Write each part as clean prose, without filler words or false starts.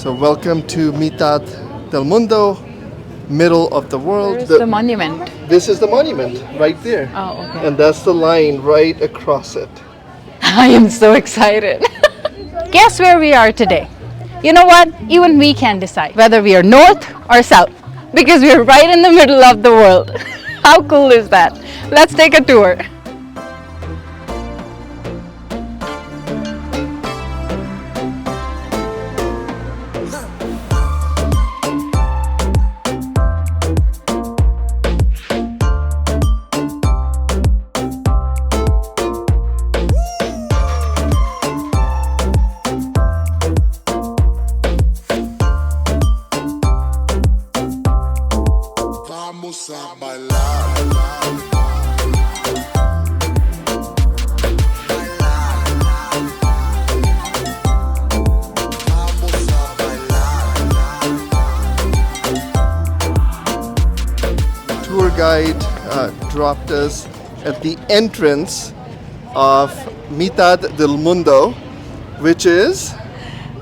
So welcome to Mitad del Mundo, middle of the world. Where's the monument? This is the monument right there. Oh, okay. And that's the line right across it. I am so excited. Guess where we are today? You know what? Even we can decide whether we are north or south because we are right in the middle of the world. How cool is that? Let's take a tour. Tour guide dropped us at the entrance of Mitad del Mundo, which is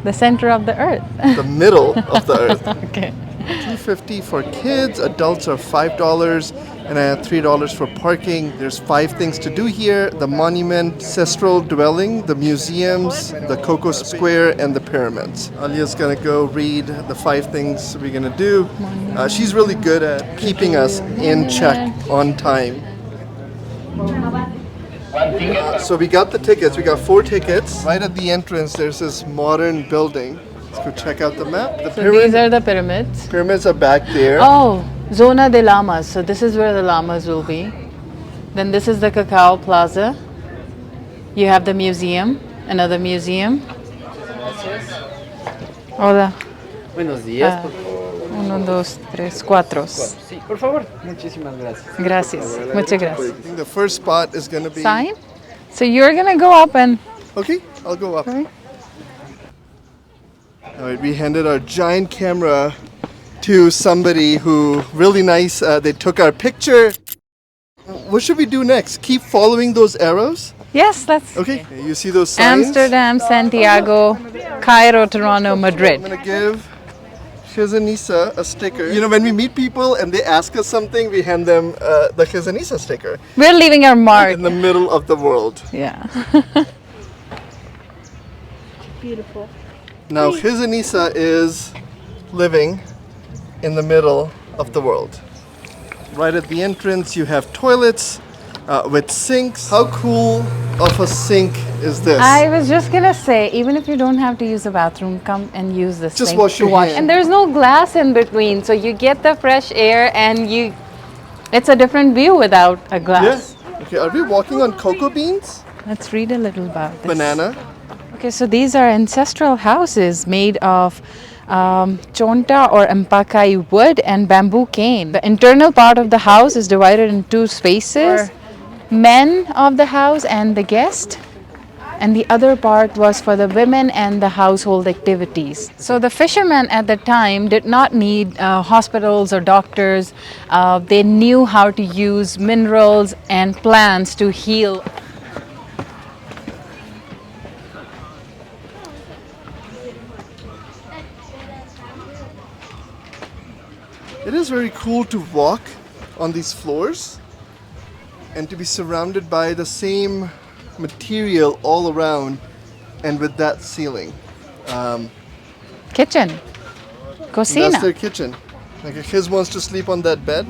The center of the earth. the middle of the earth. Okay. $2.50 for kids, adults are $5, and I have $3 for parking. There's 5 things to do here: the monument, ancestral dwelling, the museums, the Coco Square, and the pyramids. Alia's gonna go read the 5 things we're gonna do. She's really good at keeping us in check on time. So we got the tickets. We got 4 tickets. Right at the entrance, there's this modern building. Let's go check out the map. The So these are the pyramids. pyramids are back there. Oh, Zona de Llamas. So this is where the llamas will be. Then this is the Cacao Plaza. You have the museum, another museum. Hola. Buenos días, por favor. 1, 2, 3, 4. Sí, por favor. Muchísimas gracias. Gracias. Muchas I gracias. think the first spot is going to be... Sign? So you're gonna go up and... Okay, I'll go up. Right. All right, we handed our giant camera to somebody who, really nice, they took our picture. What should we do next? Keep following those arrows? Yes, let's... Okay, you see those signs? Amsterdam, Santiago, Cairo, Toronto, I'm Madrid. going to give Khizanisa a sticker. You know, when we meet people and they ask us something, we hand them the Khizanisa sticker. We're leaving our mark. In the middle of the world. Yeah. Beautiful. Now, Khizanisa is living in the middle of the world. Right at the entrance, you have toilets with sinks. How cool of a sink is this? I was just gonna say, even if you don't have to use the bathroom, come and use this Just sink wash to your wash. hand. And there's no glass in between, so you get the fresh air and it's a different view without a glass. Yes. Okay, are we walking on cocoa beans? Let's read a little about this. Banana. Okay, so these are ancestral houses made of chonta or ampakai wood and bamboo cane. The internal part of the house is divided in 2 spaces. Men of the house and the guest, and the other part was for the women and the household activities. So the fishermen at the time did not need hospitals or doctors. They knew how to use minerals and plants to heal. It is very cool to walk on these floors and to be surrounded by the same material all around and with that ceiling. Kitchen, That's cocina. their kitchen. Like if his wants to sleep on that bed.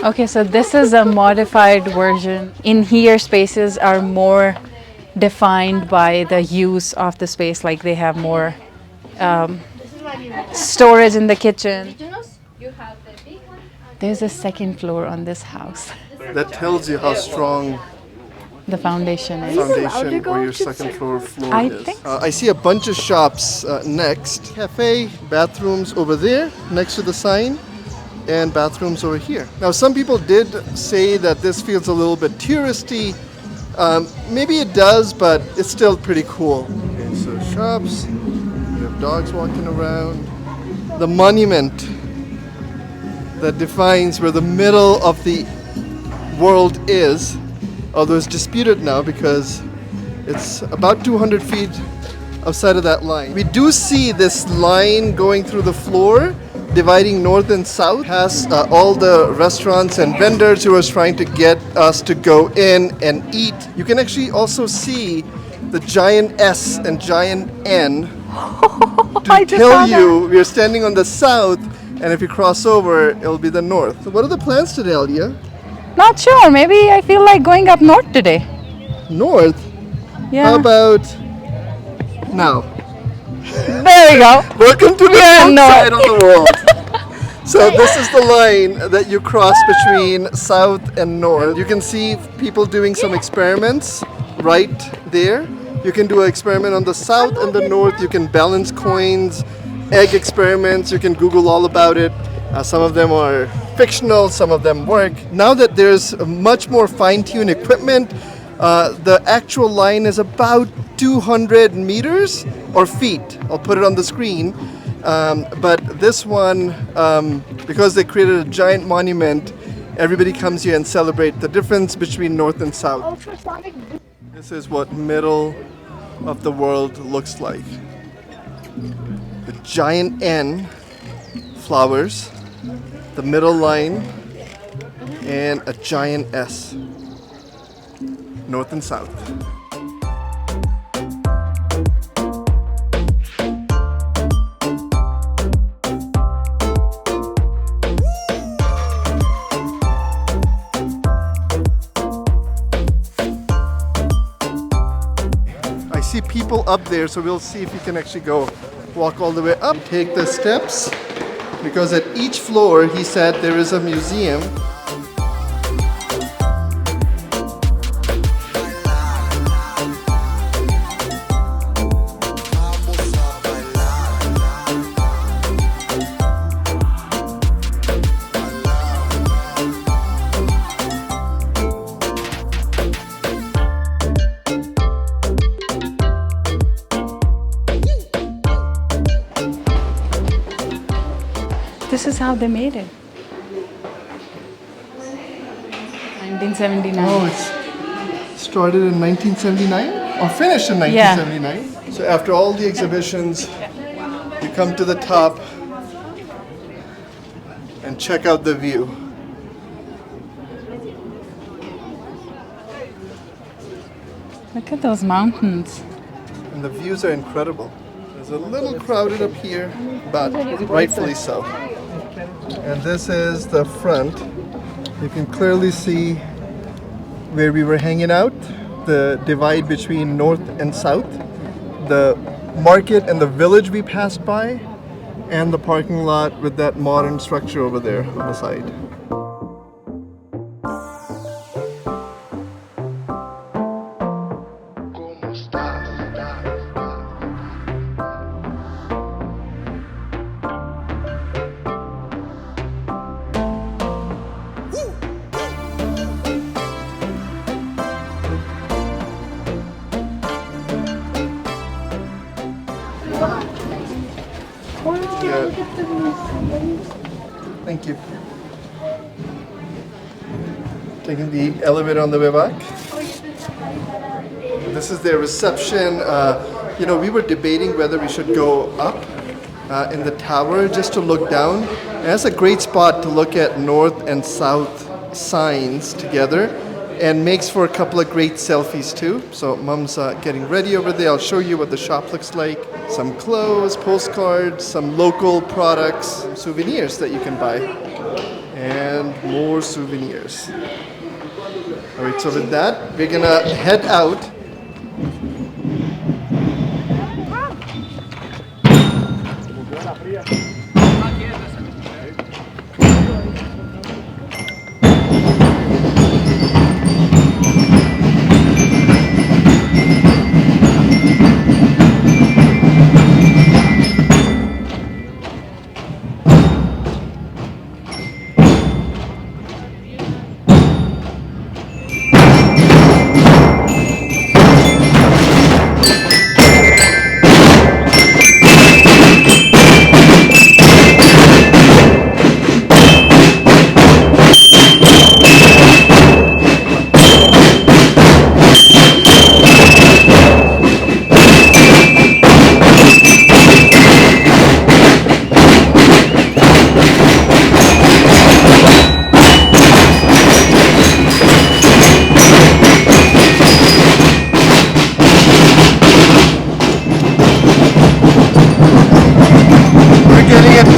Okay, so this is a modified version. In here, spaces are more defined by the use of the space, like they have more storage in the kitchen. There's a second floor on this house. That tells you how strong The foundation is. foundation or your second floor I is. think I see a bunch of shops next. Cafe, bathrooms over there next to the sign, and bathrooms over here. Now, some people did say that this feels a little bit touristy. Maybe it does, but it's still pretty cool. Okay, so shops, you have dogs walking around. The monument that defines where the middle of the world is, although it's disputed now because it's about 200 feet outside of that line. We do see this line going through the floor, dividing north and south, past all the restaurants and vendors who are trying to get us to go in and eat. You can actually also see the giant S and giant N to tell you we are standing on the south, and if you cross over, it'll be the north. So what are the plans today, Alia? Not sure. Maybe I feel like going up north today. North? Yeah. How about now? There we go. Welcome to the Yeah, north north. side of the world. So this is the line that you cross between south and north. You can see people doing some experiments right there. You can do an experiment on the south and the north. You can balance coins, egg experiments. You can Google all about it. Some of them are fictional, some of them work. Now that there's much more fine-tuned equipment, the actual line is about 200 meters or feet. I'll put it on the screen. But this one, because they created a giant monument, everybody comes here and celebrate the difference between north and south. Ultrasonic. This is what middle of the world looks like. The giant N flowers, the middle line, and a giant S. North and south. I see people up there, so we'll see if we can actually go walk all the way up. Take the steps, because at each floor, he said, there is a museum. This is how they made it. 1979. Oh, it's started in 1979 or finished in 1979. So after all the exhibitions, you come to the top and check out the view. Look at those mountains. And the views are incredible. It's a little crowded up here, but rightfully so. And this is the front. You can clearly see where we were hanging out, the divide between north and south, the market and the village we passed by, and the parking lot with that modern structure over there on the side. Thank you. Taking the elevator on the way back. This is their reception. We were debating whether we should go up in the tower just to look down. And that's a great spot to look at north and south signs together, and makes for a couple of great selfies too. So Mom's getting ready over there. I'll show you what the shop looks like. Some clothes, postcards, some local products, souvenirs that you can buy, and more souvenirs. All right, so with that, we're gonna head out.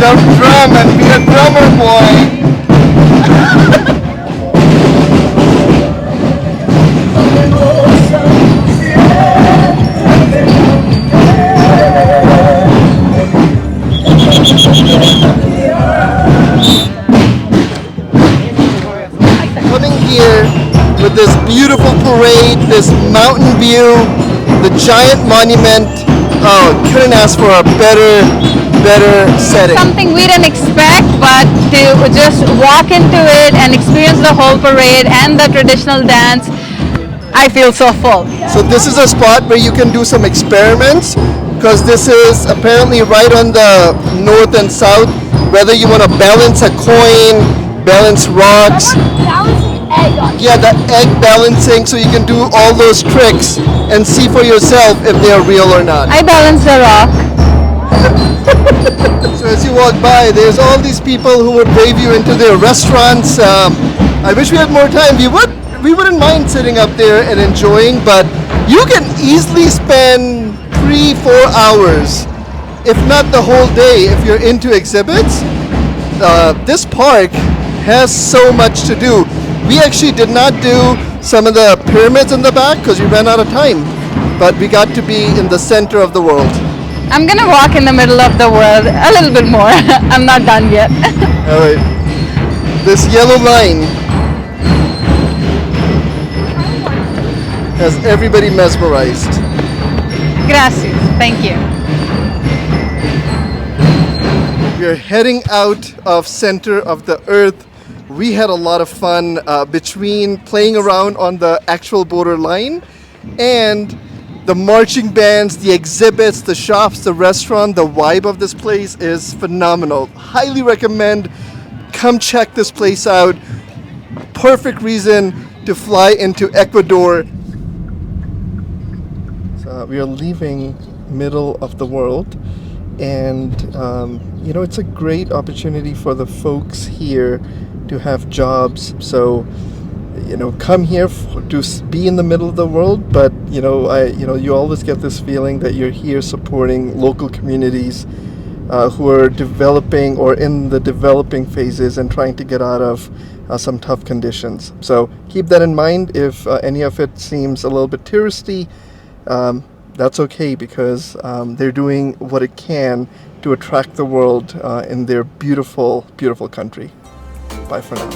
beat up drum and be a drummer boy. Coming here with this beautiful parade, this mountain view, the giant monument. Oh, couldn't ask for a better setting. Something we didn't expect, but to just walk into it and experience the whole parade and the traditional dance, I feel so full. So this is a spot where you can do some experiments, because this is apparently right on the north and south, whether you want to balance a coin, balance rocks. Yeah, the egg balancing, so you can do all those tricks and see for yourself if they're real or not. I balanced the rock. So as you walk by, there's all these people who would wave you into their restaurants. I wish we had more time. We wouldn't mind sitting up there and enjoying, but you can easily spend 3-4 hours, if not the whole day, if you're into exhibits. This park has so much to do. We actually did not do some of the pyramids in the back because we ran out of time, but we got to be in the center of the world. I'm gonna walk in the middle of the world a little bit more. I'm not done yet. All right, this yellow line has everybody mesmerized. Gracias. Thank you. We're heading out of center of the earth. We had a lot of fun between playing around on the actual border line and the marching bands, the exhibits, the shops, the restaurant. The vibe of this place is phenomenal. Highly recommend. Come check this place out. Perfect reason to fly into Ecuador. So we are leaving middle of the world, and it's a great opportunity for the folks here to have jobs. So come here to be in the middle of the world, but you always get this feeling that you're here supporting local communities who are developing or in the developing phases and trying to get out of some tough conditions. So keep that in mind. If any of it seems a little bit touristy, that's okay, because they're doing what it can to attract the world in their beautiful, beautiful country. Bye for now.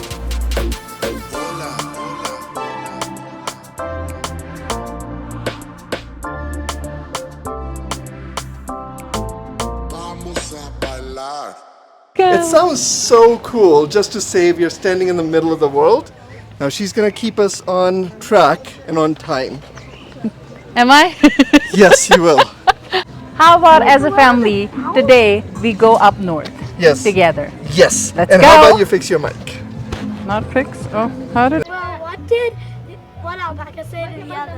It sounds so cool just to say you're standing in the middle of the world. Now she's going to keep us on track and on time. Am I? Yes, you will. How about as a family, today we go up north Yes. together? Yes. Let's and go. how about you fix your mic? Not fix? Oh, how did... Well, what alpaca say to the other?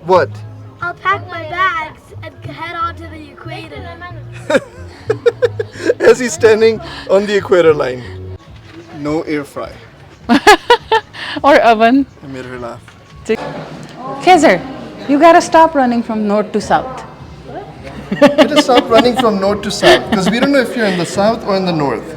What? I'll pack my bags and head on to the equator. As he's standing on the equator line. No air fry. Or oven. I made her laugh. Kaiser, you gotta stop running from north to south. You just stop running from north to south, because we don't know if you're in the south or in the north.